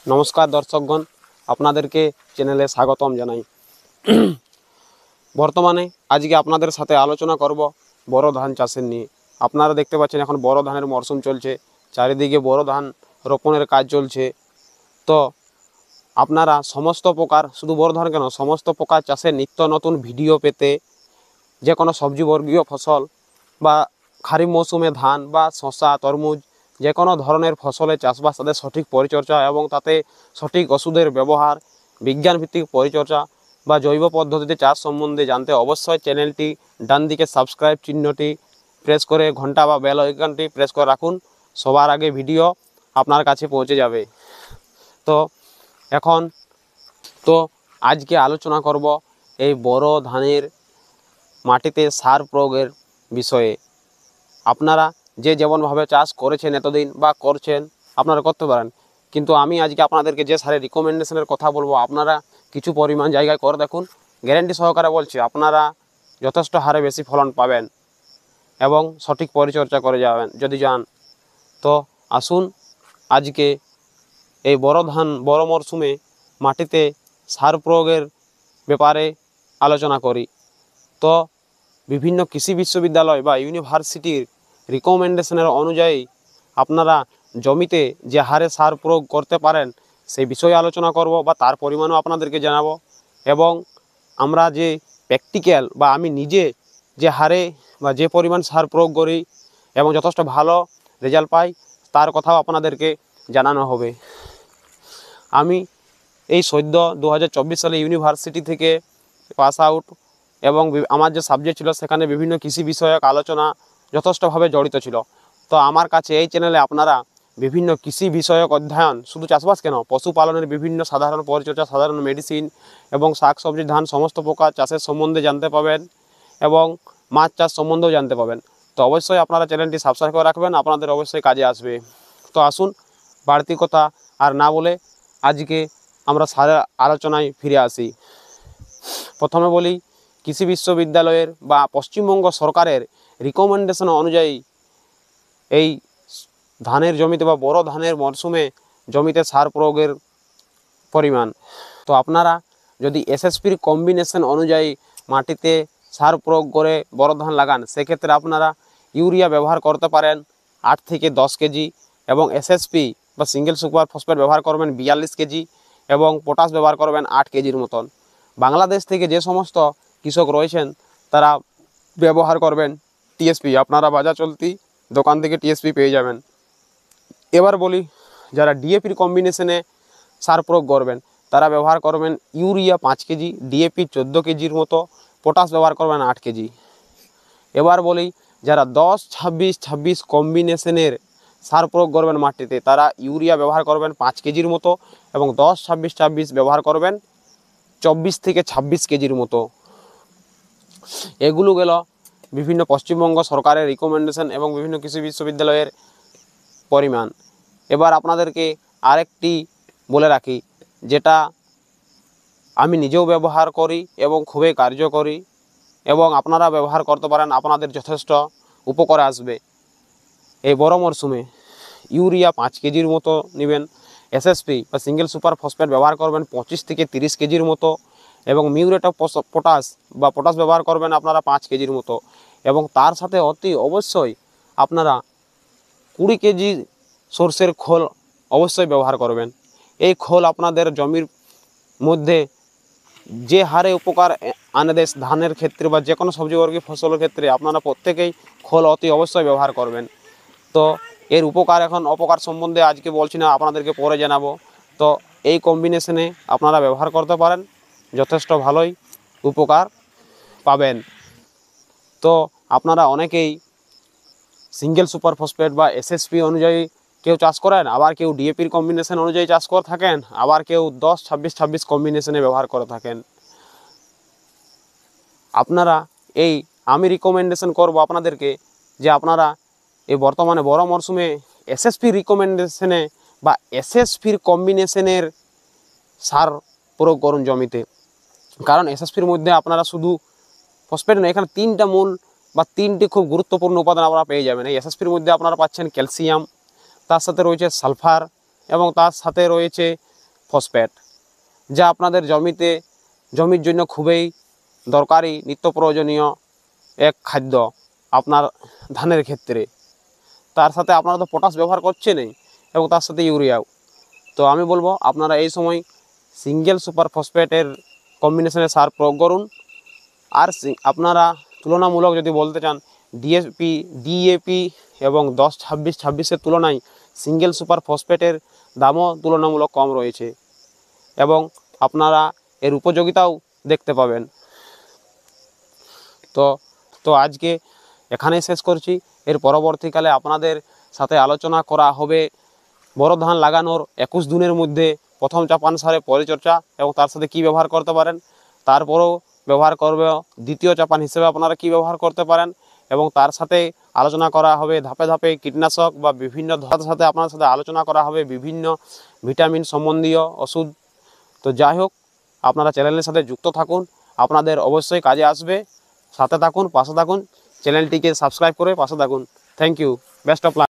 নমস্কার দর্শকগণ, আপনাদেরকে চ্যানেলে স্বাগতম জানাই। বর্তমানে আজকে আপনাদের সাথে আলোচনা করব বড় ধান চাষের নিয়ে। আপনারা দেখতে পাচ্ছেন এখন বড় ধানের মরশুম চলছে, চারিদিকে বড় ধান রোপণের কাজ চলছে। তো আপনারা সমস্ত প্রকার, শুধু বড় ধান কেন, সমস্ত প্রকার চাষের নিত্য নতুন ভিডিও পেতে যে কোনো সবজিবর্গীয় ফসল বা খারিফ মৌসুমে ধান বা শসা, তরমুজ যে কোনো ধরনের ফসলের চাষবাস, তাদের সঠিক পরিচর্যা এবং তাতে সঠিক ওষুধের ব্যবহার, বিজ্ঞানভিত্তিক পরিচর্যা বা জৈব পদ্ধতিতে চাষ সম্বন্ধে জানতে অবশ্যই চ্যানেলটি ডান দিকে সাবস্ক্রাইব চিহ্নটি প্রেস করে ঘন্টা বা বেল আইকনটি প্রেস করে রাখুন। সবার আগে ভিডিও আপনার কাছে পৌঁছে যাবে। তো আজকে আলোচনা করব এই বড় ধানের মাটিতে সার প্রয়োগের বিষয়ে। আপনারা যে যেমনভাবে চাষ করেছেন এতদিন বা করছেন, আপনারা করতে পারেন, কিন্তু আমি আজকে আপনাদেরকে যে সারের রিকমেন্ডেশনের কথা বলবো, আপনারা কিছু পরিমাণ জায়গায় করে দেখুন। গ্যারান্টি সহকারে বলছি, আপনারা যথেষ্ট হারে বেশি ফলন পাবেন এবং সঠিক পরিচর্যা করে যাবেন যদি যান। তো আসুন আজকে এই বড় মরশুমে মাটিতে সার প্রয়োগের ব্যাপারে আলোচনা করি। তো বিভিন্ন কৃষি বিশ্ববিদ্যালয় বা ইউনিভার্সিটির রিকমেন্ডেশনের অনুযায়ী আপনারা জমিতে যে হারে সার প্রয়োগ করতে পারেন সেই বিষয়ে আলোচনা করব বা তার পরিমাণও আপনাদেরকে জানাবো। এবং আমরা যে প্র্যাকটিক্যাল বা আমি নিজে যে হারে বা যে পরিমাণ সার প্রয়োগ করি এবং যথেষ্ট ভালো রেজাল্ট পাই তার কথাও আপনাদেরকে জানানো হবে। আমি এই সদ্য 2024 সালে ইউনিভার্সিটি থেকে পাস আউট এবং আমার যে সাবজেক্ট ছিল সেখানে বিভিন্ন কৃষি বিষয়ক আলোচনা যথেষ্টভাবে জড়িত ছিল। তো আমার কাছে এই চ্যানেলে আপনারা বিভিন্ন কৃষি বিষয়ক অধ্যয়ন, শুধু চাষবাস কেন, পশুপালনের বিভিন্ন সাধারণ পরিচর্যা, সাধারণ মেডিসিন এবং শাকসবজি, ধান সমস্ত প্রকার চাষের সম্বন্ধে জানতে পাবেন এবং মাছ চাষ সম্বন্ধেও জানতে পাবেন। তো অবশ্যই আপনারা চ্যানেলটি সাবস্ক্রাইব করে রাখবেন, আপনাদের অবশ্যই কাজে আসবে। তো আসুন বাড়তি কথা আর না বলে আজকে আমরা সারের আলোচনায় ফিরে আসি। প্রথমে বলি, কৃষি বিশ্ববিদ্যালয়ের বা পশ্চিমবঙ্গ সরকারের রিকমেন্ডেশন অনুযায়ী এই ধানের জমিতে বা বড় ধানের মরশুমে জমিতে সার প্রয়োগের পরিমাণ। তো আপনারা যদি এসএসপির কম্বিনেশন অনুযায়ী মাটিতে সার প্রয়োগ করে বড় ধান লাগান, সেক্ষেত্রে আপনারা ইউরিয়া ব্যবহার করতে পারেন 8 থেকে 10 কেজি এবং এসএসপি বা সিঙ্গেল সুপার ফসফেট ব্যবহার করবেন 42 কেজি এবং পটাশ ব্যবহার করবেন 8 কেজির মতন। বাংলাদেশ থেকে যে সমস্ত কৃষক রয়েছেন তারা ব্যবহার করবেন টিএসপি। আপনারা বাজার চলতি দোকান থেকে টিএসপি পেয়ে যাবেন। এবার বলি, যারা ডিএপির কম্বিনেশনে সার প্রয়োগ করবেন তারা ব্যবহার করবেন ইউরিয়া 5 কেজি, ডিএপি 14 কেজির মতো, পটাশ ব্যবহার করবেন 8 কেজি। এবার বলি, যারা 10-26-26 কম্বিনেশনের সার প্রয়োগ করবেন মাটিতে তারা ইউরিয়া ব্যবহার করবেন 5 কেজির মতো এবং 10-26-26 ব্যবহার করবেন 24 থেকে 26 কেজির মতো। এগুলো গেল বিভিন্ন পশ্চিমবঙ্গ সরকারের রিকমেন্ডেশন এবং বিভিন্ন কৃষি বিশ্ববিদ্যালয়ের পরিমাণ। এবার আপনাদেরকে আরেকটি বলে রাখি, যেটা আমি নিজেও ব্যবহার করি এবং খুবই কার্যকরী এবং আপনারা ব্যবহার করতে পারেন, আপনাদের যথেষ্ট উপকারে আসবে। এই বড় মরশুমে ইউরিয়া 5 কেজির মতো নেবেন, এসএসপি বা সিঙ্গেল সুপার ফসফেট ব্যবহার করবেন 25 থেকে 30 কেজির মতো এবং মিউরেট অফ পটাশ ব্যবহার করবেন আপনারা 5 কেজির মতো এবং তার সাথে অতি অবশ্যই আপনারা 20 কেজি সরষের খোল অবশ্যই ব্যবহার করবেন। এই খোল আপনাদের জমির মধ্যে যে হারে উপকার আনে দেয় ধানের ক্ষেত্রে বা যে কোনো সবজিবর্গীয় ফসলের ক্ষেত্রে, আপনারা প্রত্যেকেই খোল অতি অবশ্যই ব্যবহার করবেন। তো এর উপকার এখন অপকার সম্বন্ধে আজকে বলছি না, আপনাদেরকে পরে জানাবো। তো এই কম্বিনেশনে আপনারা ব্যবহার করতে পারেন, যথেষ্ট ভালোই উপকার পাবেন। তো আপনারা অনেকেই সিঙ্গেল সুপার ফসফেট বা এসএসপি অনুযায়ী কেউ চাষ করেন, আবার কেউ ডিএপির কম্বিনেশন অনুযায়ী চাষ করে থাকেন, আবার কেউ 10-26-26 কম্বিনেশনে ব্যবহার করে থাকেন। আপনারা আমি রিকমেন্ডেশন করব আপনাদেরকে যে আপনারা এই বর্তমানে বড় মরশুমে এসএসপির রিকমেন্ডেশনে বা এসএসপির কম্বিনেশনের সার প্রয়োগ করুন জমিতে। কারণ এসএসপির মধ্যে আপনারা শুধু ফসফেট নয়, এখানে 3টা মূল বা 3টি খুব গুরুত্বপূর্ণ উপাদান আপনারা পেয়ে যাবেন। এই এসএসপির মধ্যে আপনারা পাচ্ছেন ক্যালসিয়াম, তার সাথে রয়েছে সালফার এবং তার সাথে রয়েছে ফসফেট, যা আপনাদের জমির জন্য খুবই দরকারি নিত্য প্রয়োজনীয় এক খাদ্য আপনার ধানের ক্ষেত্রে। তার সাথে আপনারা তো পটাশ ব্যবহার করছেনই এবং তার সাথে ইউরিয়াও। তো আমি বলবো আপনারা এই সময় সিঙ্গেল সুপার ফসফেটের কম্বিনেশনে সার প্রয়োগ করুন। আর আপনারা তুলনামূলক যদি বলতে চান, ডিএপি এবং 10-26-26-এর তুলনায় সিঙ্গেল সুপার ফসফেটের দামও তুলনামূলক কম রয়েছে এবং আপনারা এর উপযোগিতাও দেখতে পাবেন। তো আজকে এখানেই শেষ করছি। এর পরবর্তীকালে আপনাদের সাথে আলোচনা করা হবে বড় ধান লাগানোর 21 দিনের মধ্যে প্রথম চাপান সারের পরিচর্যা এবং তার সাথে কী ব্যবহার করতে পারেন, তারপরেও ব্যবহার করবে দ্বিতীয় চাপান হিসেবে আপনারা কী ব্যবহার করতে পারেন, এবং তার সাথে আলোচনা করা হবে ধাপে ধাপে কীটনাশক বা বিভিন্ন ধাপের সাথে আপনার সাথে আলোচনা করা হবে বিভিন্ন ভিটামিন সম্বন্ধীয় ওষুধ। তো যাই হোক, আপনারা চ্যানেলের সাথে যুক্ত থাকুন, আপনাদের অবশ্যই কাজে আসবে। সাথে থাকুন, পাশে থাকুন, চ্যানেলটিকে সাবস্ক্রাইব করে পাশে থাকুন। Thank you, best of lakh.